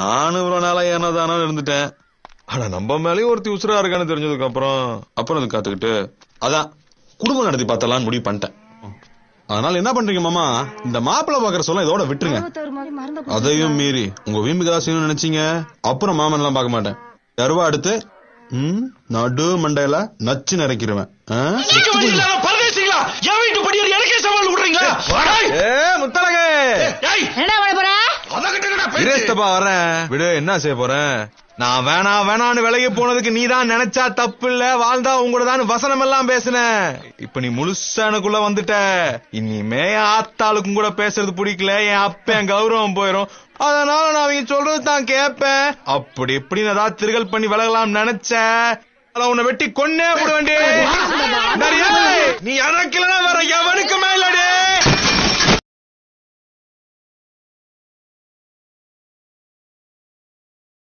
நானும் இவ்வளவு நாளா ஏனதானோ இருந்துட்டேன். ஆனா நம்ம மேலேயும் ஒருத்தி உசுரா இருக்கான்னு தெரிஞ்சதுக்கு அப்புறம் காத்துக்கிட்டு அதான் குடும்பம் நடத்தி பார்த்தலான்னு முடிவு பண்ணிட்டேன். அதனால என்ன பண்றீங்க மாமா, இந்த மாப்பிள்ளை பாக்குற சொல்ல இதோட விட்டுருங்க. அதையும் மீறி உங்க வீம்புக்கு ஏதாவது செய்யணும்னு நினைச்சீங்க அப்புறம் மாமன் எல்லாம் பார்க்க மாட்டேன். கருவா அடுத்து நடு மண்டையில நச்சு நிறைக்கிறவன். விடு, என்ன செய்ய போறேன் நான்? வேணான்னு விலகி போனதுக்கு நீதான் நினைச்சா தப்பு இல்ல, வாழ்ந்தா உங்களதான் வசனம் எல்லாம் பேசுன. இப்ப நீ முழுசா எனக்குள்ள வந்துட்ட. இனிமே ஆத்தாளுக்கும் கூட பேசுறது பிடிக்கல, என் அப்ப என் கௌரவம் போயிரும். அதனால நான் அவங்க சொல்றது தான் கேட்பேன். அப்படி இப்படின்னு ஏதாவது திருகல் பண்ணி விலகலாம் நினைச்ச உன்னை வெட்டி கொன்னே போட வேண்டிய. நீ எனக்கு வேற எவனுக்கு மேலடே.